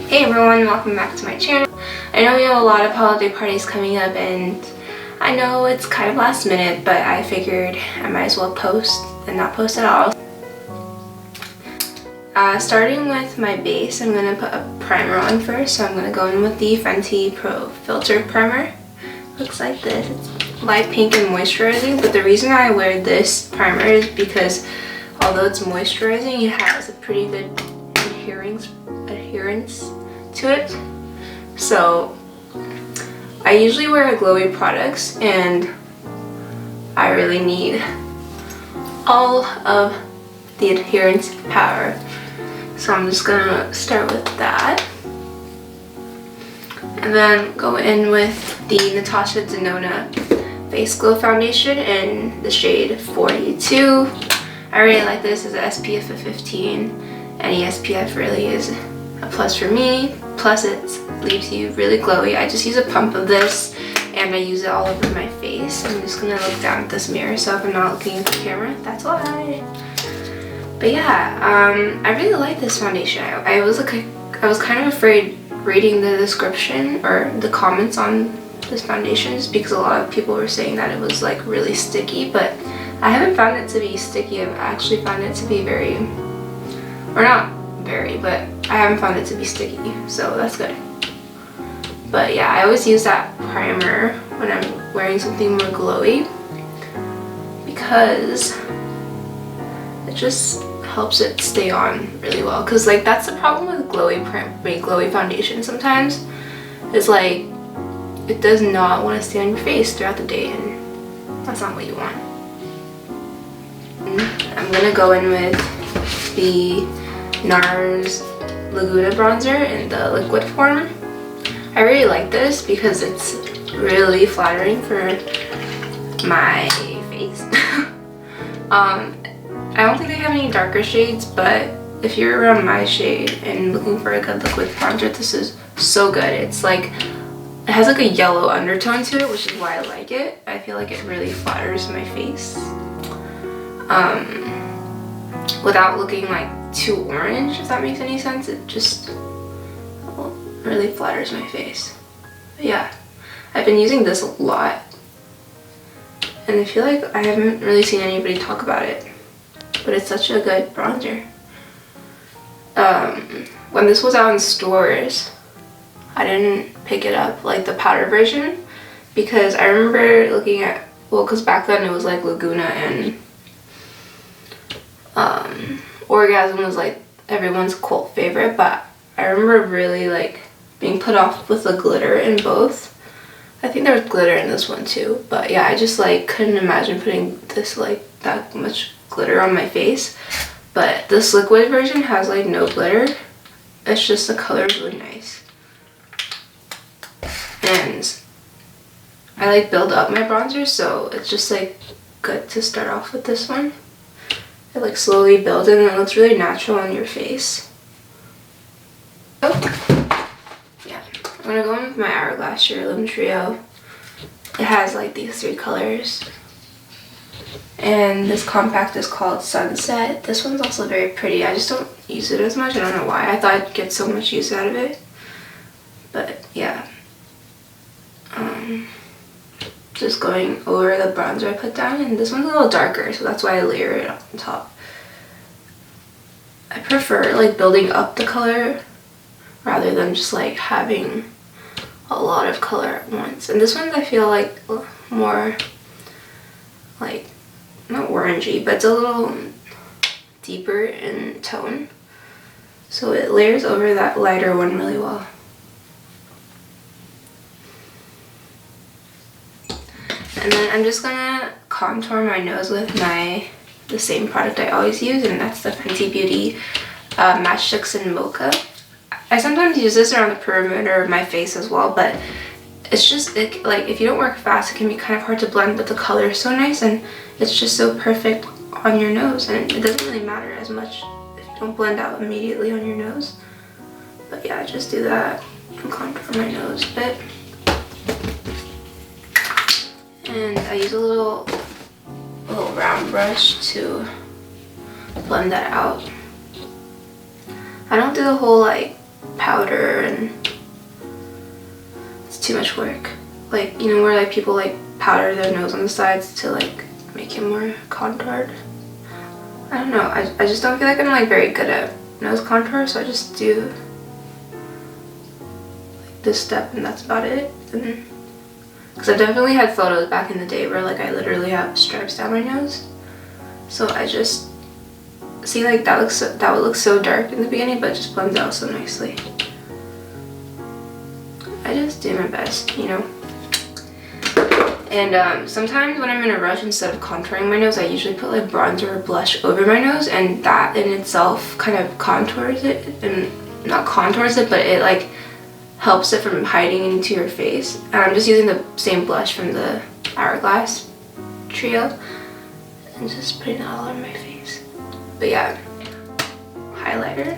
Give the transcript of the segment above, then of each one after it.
Hey everyone, welcome back to my channel. I know we have a lot of holiday parties coming up and I know it's kind of last minute, but I figured I might as well post and not post at all. Starting with my base, I'm going to put a primer on first, so I'm going to go in with the Fenty Pro Filter Primer. Looks like this. It's light pink and moisturizing, but the reason I wear this primer is because although it's moisturizing, it has a pretty good adherence to it. So I usually wear glowy products and I really need all of the adherence power. So I'm just gonna start with that. And then go in with the Natasha Denona Face Glow Foundation in the shade 42. I really like this. It's an SPF of 15. Any SPF really is a plus for me. Plus it leaves you really glowy. I just use a pump of this and I use it all over my face. I'm just gonna look down at this mirror, so if I'm not looking at the camera, that's why. But yeah, I really like this foundation. I was kind of afraid reading the description or the comments on this foundation just because a lot of people were saying that it was like really sticky, but I haven't found it to be sticky. I've actually found it to be very, or not very, but I haven't found it to be sticky, so that's good. But yeah, I always use that primer when I'm wearing something more glowy because it just helps it stay on really well. Because like that's the problem with glowy foundation sometimes, is like it does not want to stay on your face throughout the day, and that's not what you want. I'm gonna go in with the NARS Laguna bronzer in the liquid form. I really like this because it's really flattering for my face. I don't think they have any darker shades, but if you're around my shade and looking for a good liquid bronzer, this is so good. It's like, it has like a yellow undertone to it, which is why I like it. I feel like it really flatters my face without looking like too orange, if that makes any sense. It just really flatters my face. But yeah, I've been using this a lot and I feel like I haven't really seen anybody talk about it, but it's such a good bronzer. When this was out in stores, I didn't pick it up, like the powder version, because I remember looking at, well, because back then it was like Laguna and Orgasm was like everyone's cult favorite, but I remember really like being put off with the glitter in both. I think there was glitter in this one too, but yeah, I just like couldn't imagine putting this like that much glitter on my face. But this liquid version has like no glitter. It's just the color is really nice. And I like build up my bronzer, so it's just like good to start off with this one. It like slowly builds and it looks really natural on your face. Oh, yeah. I'm gonna go in with my Hourglass Sheerlume Trio. It has like these three colors. And this compact is called Sunset. This one's also very pretty. I just don't use it as much. I don't know why. I thought I'd get so much use out of it. But yeah. Just going over the bronzer I put down, and this one's a little darker, so that's why I layer it on top. I prefer like building up the color rather than just like having a lot of color at once. And this one I feel like more like, not orangey, but it's a little deeper in tone, so it layers over that lighter one really well. And then I'm just gonna contour my nose with the same product I always use, and that's the Fenty Beauty Matchsticks in Mocha. I sometimes use this around the perimeter of my face as well, but it's just like if you don't work fast, it can be kind of hard to blend, but the color is so nice and it's just so perfect on your nose, and it doesn't really matter as much if you don't blend out immediately on your nose. But yeah, I just do that and contour my nose a bit. And I use a little round brush to blend that out. I don't do the whole like powder, and it's too much work. Like, you know, where like people like powder their nose on the sides to like make it more contoured. I don't know, I just don't feel like I'm like very good at nose contour, so I just do like this step and that's about it. Because I definitely had photos back in the day where like I literally have stripes down my nose, so I just see like that would look so dark in the beginning, but it just blends out so nicely. I just do my best, you know. And sometimes when I'm in a rush, instead of contouring my nose, I usually put like bronzer or blush over my nose, and that in itself kind of contours it, and not contours it, but it like helps it from hiding into your face. And I'm just using the same blush from the Hourglass trio and just putting that all over my face. But yeah, highlighter.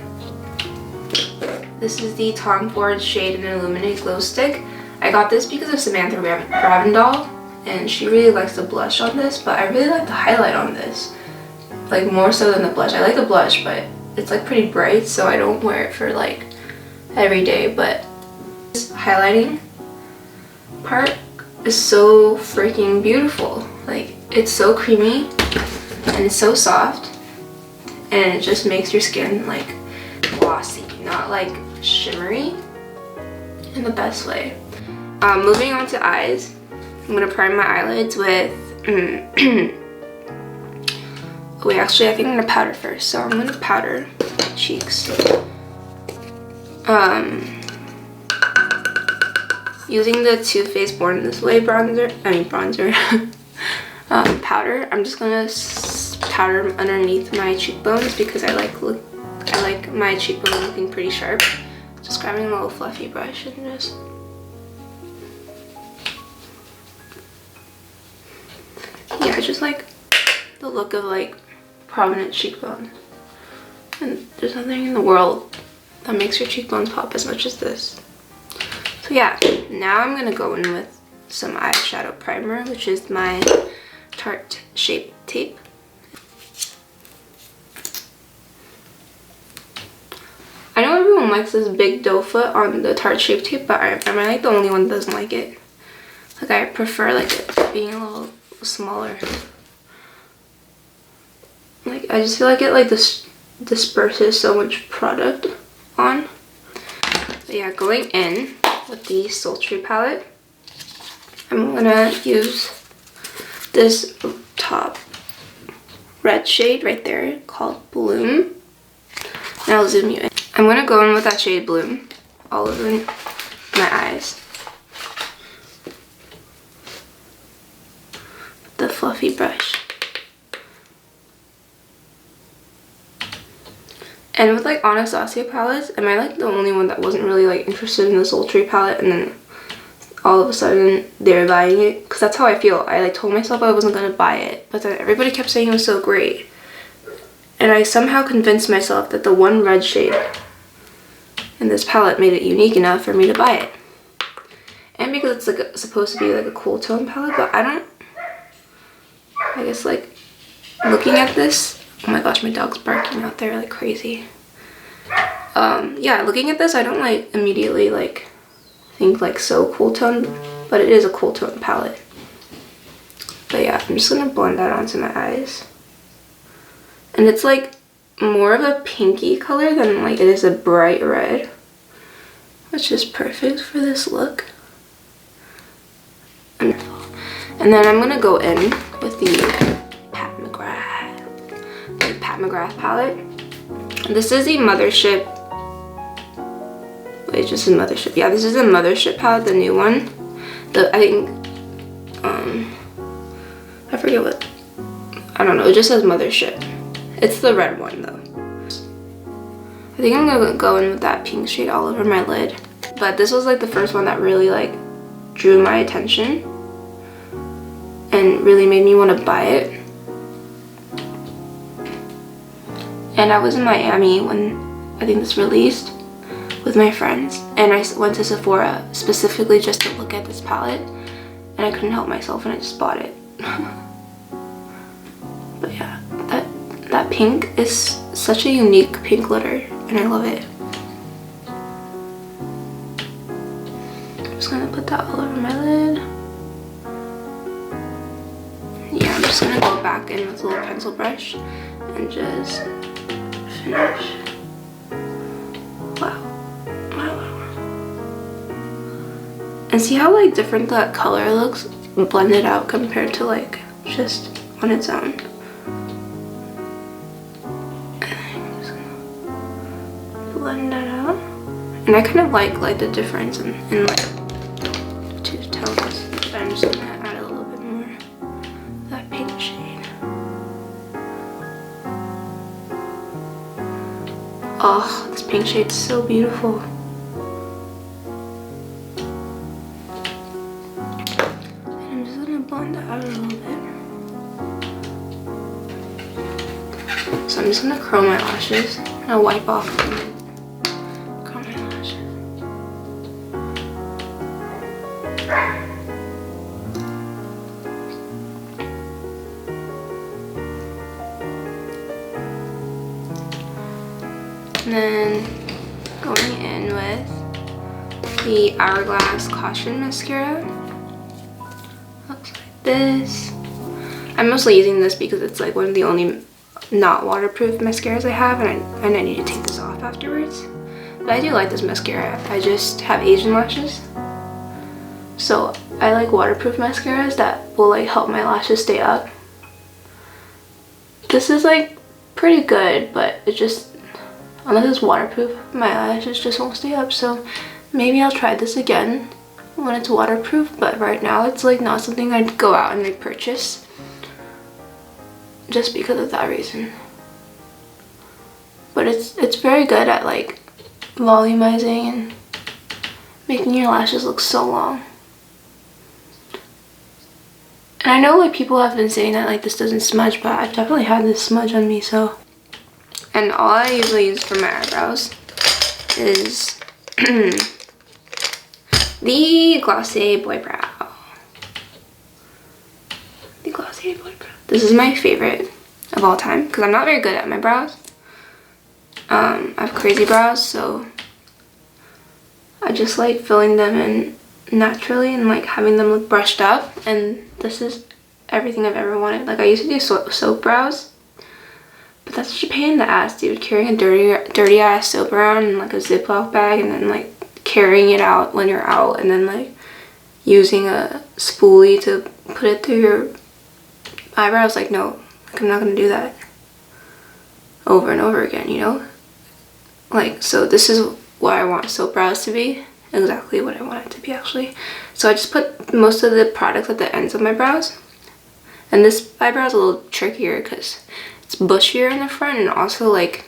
This is the Tom Ford Shade and Illuminate Glow Stick. I got this because of Samantha Ravindal, and she really likes the blush on this, but I really like the highlight on this, like more so than the blush. I like the blush, but it's like pretty bright, so I don't wear it for like every day. But this highlighting part is so freaking beautiful. Like, it's so creamy and it's so soft, and it just makes your skin like glossy, not like shimmery, in the best way. Moving on to eyes, I'm gonna prime my eyelids with wait, actually I think I'm gonna powder first, so I'm gonna powder my cheeks. Using the Too Faced Born This Way powder, I'm just gonna powder underneath my cheekbones because I like my cheekbones looking pretty sharp. Just grabbing a little fluffy brush and just yeah, I just like the look of like prominent cheekbone, and there's nothing in the world that makes your cheekbones pop as much as this. So yeah, now I'm gonna go in with some eyeshadow primer, which is my Tarte Shape Tape. I know everyone likes this big doe foot on the Tarte Shape Tape, but I'm like the only one that doesn't like it. Like, I prefer like it being a little smaller. Like, I just feel like it like disperses so much product on. But yeah, going in with the Sultry palette, I'm gonna use this top red shade right there called Bloom, and I'll zoom you in. I'm gonna go in with that shade Bloom all over my eyes. The fluffy brush. And with like Anastasia palettes, am I like the only one that wasn't really like interested in the Sultry palette, and then all of a sudden they're buying it? Because that's how I feel. I like told myself I wasn't gonna buy it, but then everybody kept saying it was so great, and I somehow convinced myself that the one red shade in this palette made it unique enough for me to buy it. And because it's like supposed to be like a cool tone palette, but I guess like looking at this, oh my gosh, my dog's barking out there like crazy. Yeah, looking at this, I don't like immediately like think like so cool tone, but it is a cool tone palette. But yeah, I'm just gonna blend that onto my eyes. And it's like more of a pinky color than like it is a bright red, which is perfect for this look. Wonderful. And then I'm gonna go in with the Pat McGrath palette. This is the Mothership. Wait, just a Mothership. Yeah, this is a Mothership palette, the new one. I think I forget what. I don't know. It just says Mothership. It's the red one though. I think I'm gonna go in with that pink shade all over my lid. But this was like the first one that really like drew my attention and really made me want to buy it. And I was in Miami when I think this released with my friends, and I went to Sephora specifically just to look at this palette, and I couldn't help myself and I just bought it. But yeah, that pink is such a unique pink glitter, and I love it. just gonna put that all over my lid. Yeah, I'm just gonna go back in with a little pencil brush and just finish. Wow. And see how like different that color looks blended out compared to like just on its own. And I'm just gonna blend that out. And I kind of like the difference in like the two tones. So I'm just gonna add a little bit more of that pink shade. Oh, this pink shade's so beautiful. Blend that out a little bit. So I'm just gonna curl my lashes. I'll wipe off and curl my lashes. And then going in with the Hourglass Caution Mascara. This. I'm mostly using this because it's like one of the only not waterproof mascaras I have, and I need to take this off afterwards. But I do like this mascara. I just have Asian lashes, so I like waterproof mascaras that will like help my lashes stay up. This is like pretty good, but it just, unless it's waterproof, my lashes just won't stay up. So maybe I'll try this again when it's waterproof, but right now it's like not something I'd go out and like purchase just because of that reason. But it's very good at like volumizing and making your lashes look so long. And I know like people have been saying that like this doesn't smudge, but I've definitely had this smudge on me. So, and all I usually use for my eyebrows is the Glossier Boy Brow. The Glossier Boy Brow. This is my favorite of all time because I'm not very good at my brows. I have crazy brows, so I just like filling them in naturally and like having them look brushed up. And this is everything I've ever wanted. Like I used to do soap brows, but that's such a pain in the ass, dude. Carrying a dirty ass soap around in like a Ziploc bag and then like carrying it out when you're out, and then like using a spoolie to put it through your eyebrows. Like no, like I'm not gonna do that over and over again, you know? Like, so this is what I want soap brows to be, exactly what I want it to be actually. So I just put most of the products at the ends of my brows, and this eyebrow is a little trickier because it's bushier in the front, and also like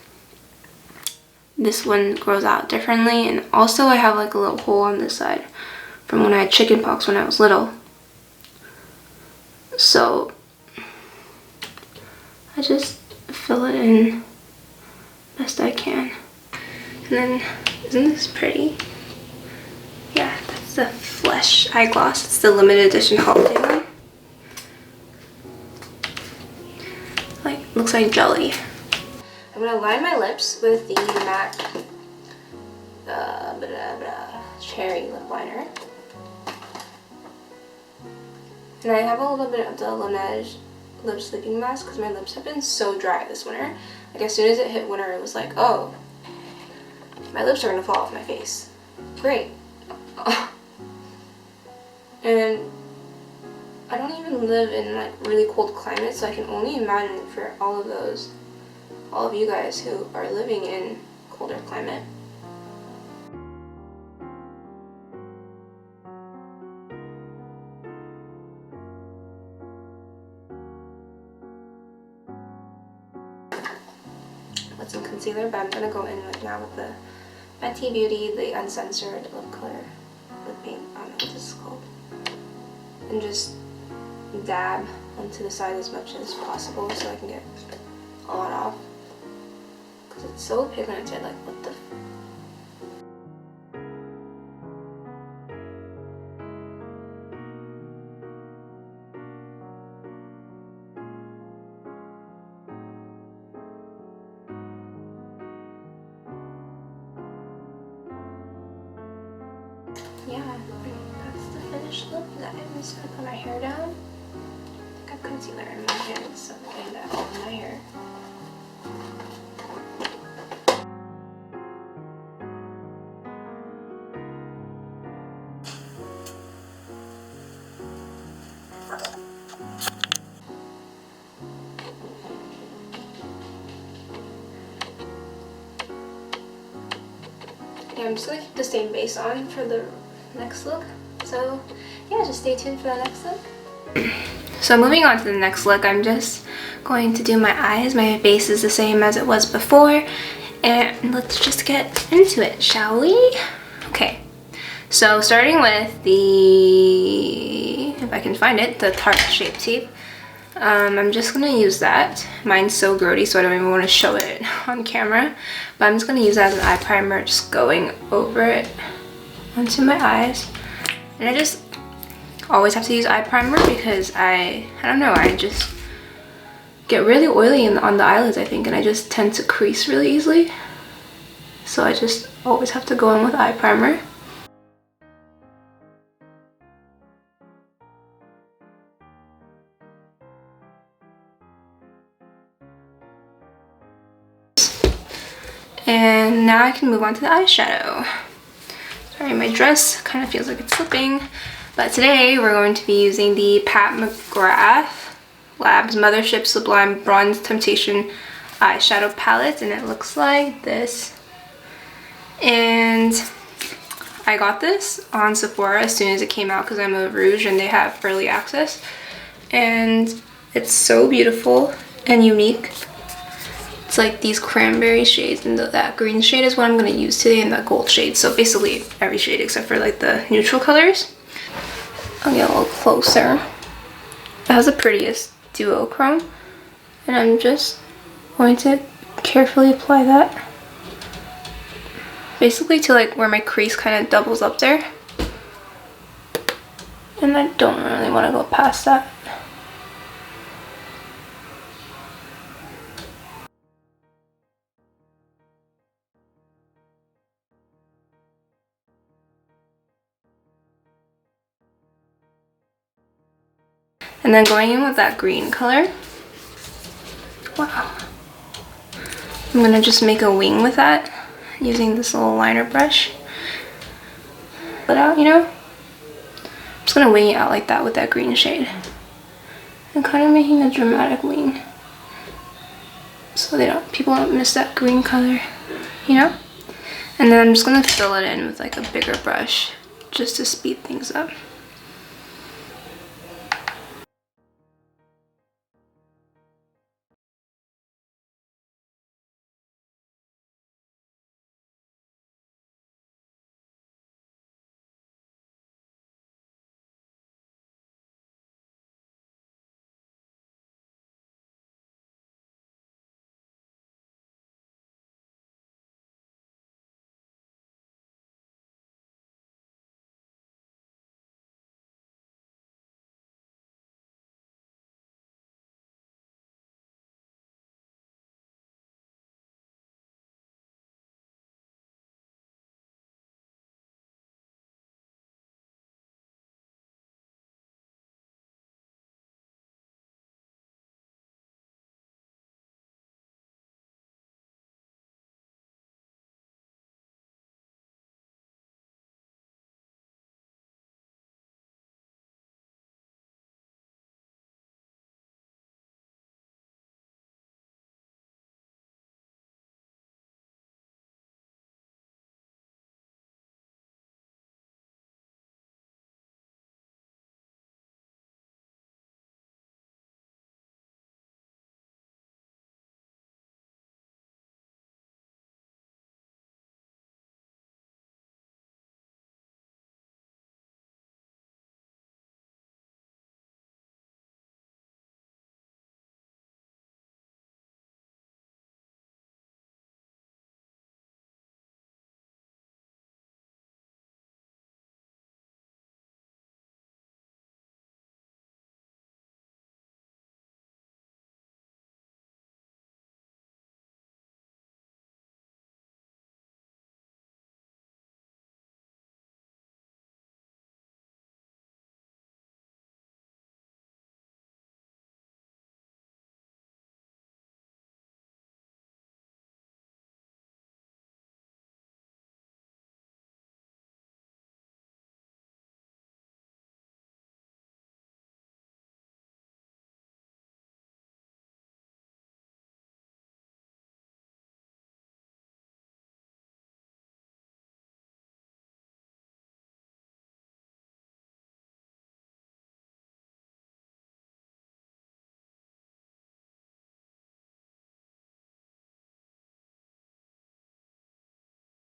this one grows out differently, and also I have like a little hole on this side from when I had chickenpox when I was little. So I just fill it in best I can. And then, isn't this pretty? Yeah, that's the Flesh eye gloss. It's the limited edition holiday one. Like, looks like jelly. I'm gonna line my lips with the MAC Cherry lip liner. And I have a little bit of the Laneige lip sleeping mask because my lips have been so dry this winter. Like as soon as it hit winter, it was like, oh, my lips are gonna fall off my face. Great. And I don't even live in like really cold climates, so I can only imagine for all of you guys who are living in colder climate. With some concealer, but I'm gonna go in right now with the Fenty Beauty, the Uncensored Lip Color Lip Paint. I don't know what this is called. And just dab onto the side as much as possible so I can get a lot off. Because it's so pigmented, like what the yeah, that's the finished look. I'm just gonna put my hair down. I got concealer in my hands, so I'm getting that all in my hair. Yeah, I'm just gonna keep the same base on for the next look. So yeah, just stay tuned for the next look. So moving on to the next look, I'm just going to do my eyes. My base is the same as it was before. And let's just get into it, shall we? Okay, so starting with the, if I can find it, the Tarte Shape Tape. I'm just gonna use that. Mine's so grody, so I don't even want to show it on camera. But I'm just gonna use that as an eye primer, just going over it onto my eyes. And I just always have to use eye primer because I don't know, I just get really oily on the eyelids, I think, and I just tend to crease really easily. So I just always have to go in with eye primer. And now I can move on to the eyeshadow. Sorry, my dress kind of feels like it's slipping. But today we're going to be using the Pat McGrath Labs Mothership Sublime Bronze Temptation eyeshadow palette, and it looks like this. And I got this on Sephora as soon as it came out because I'm a Rouge and they have early access. And it's so beautiful and unique. It's like these cranberry shades, and that green shade is what I'm going to use today, and that gold shade. So basically every shade except for like the neutral colors. I'll get a little closer. It has the prettiest duochrome, and I'm just going to carefully apply that. Basically to like where my crease kind of doubles up there. And I don't really want to go past that. And then going in with that green color. Wow. I'm gonna just make a wing with that using this little liner brush. But out, you know? I'm just gonna wing it out like that with that green shade. And kind of making a dramatic wing. So people don't miss that green color, you know? And then I'm just gonna fill it in with like a bigger brush just to speed things up.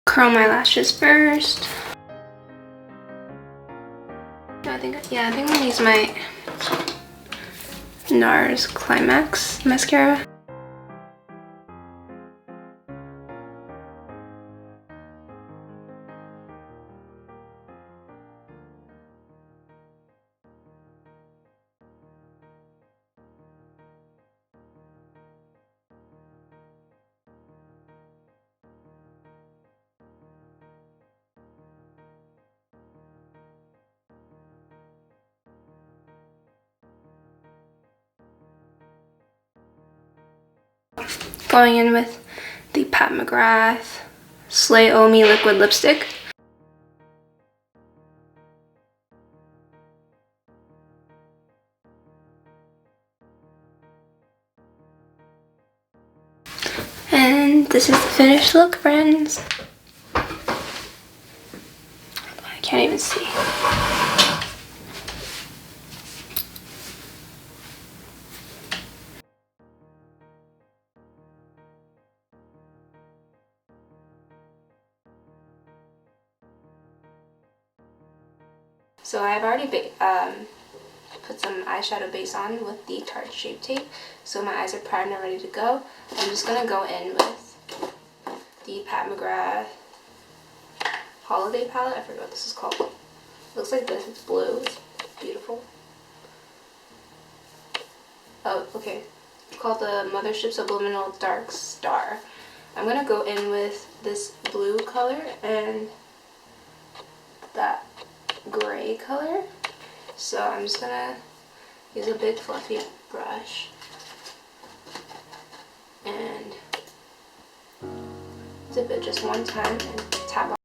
Curl my lashes first. I think I'm gonna use my NARS Climax mascara. Going in with the Pat McGrath Slay Omi Liquid Lipstick. And this is the finished look, friends. I can't even see. So I've already put some eyeshadow base on with the Tarte Shape Tape. So my eyes are primed and ready to go. I'm just going to go in with the Pat McGrath Holiday Palette. I forget what this is called. It looks like this. It's blue. It's beautiful. Oh, okay. It's called the Mothership Subliminal Dark Star. I'm going to go in with this blue color and that gray color. So I'm just gonna use a big fluffy brush and dip it just one time and tap on.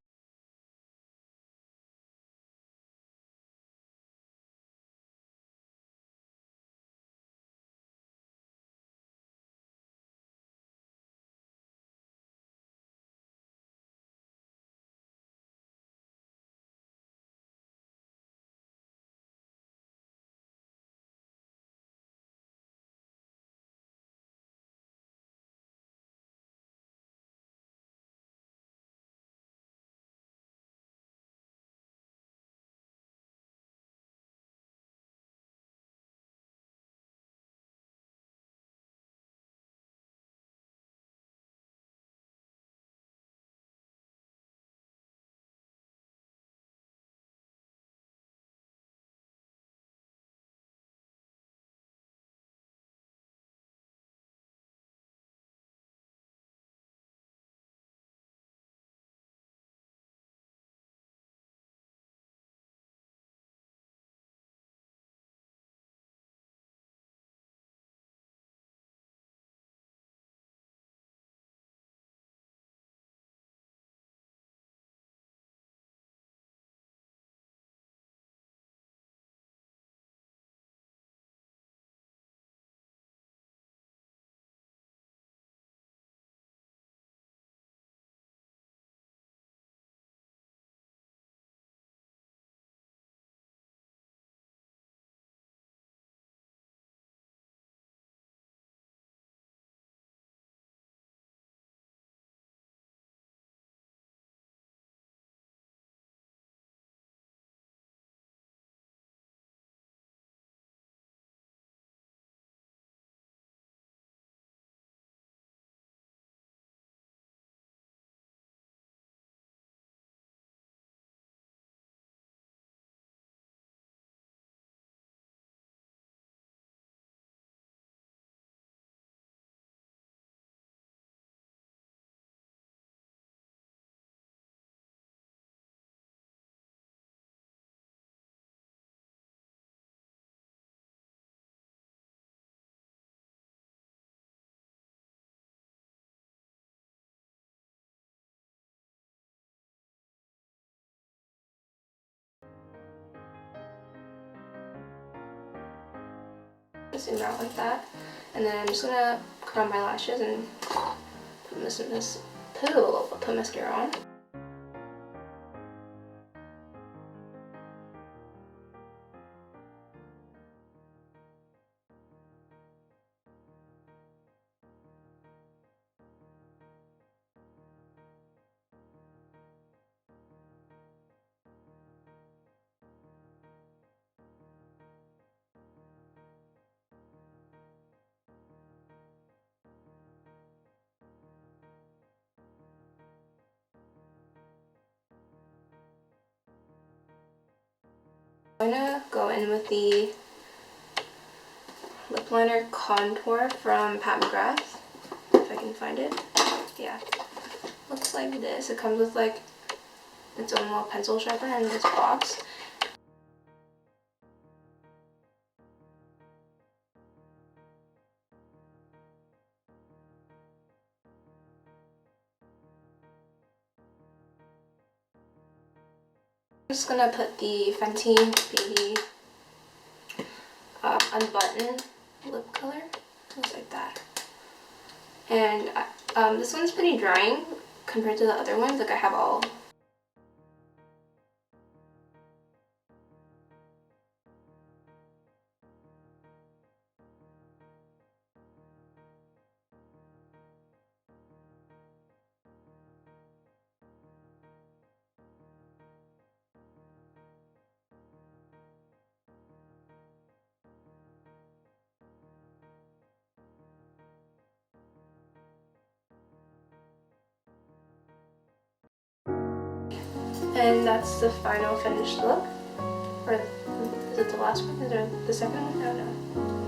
Zoom out like that, and then I'm just gonna curl my lashes and put mascara on. I'm gonna go in with the lip liner contour from Pat McGrath, if I can find it. Yeah, looks like this. It comes with like its own little pencil sharpener in this box. I'm just gonna put the Fenty Baby Unbutton lip color, just like that. And this one's pretty drying compared to the other ones. Like I have all. And that's the final finished look. Or is it the last one? Is there the second one? I don't know.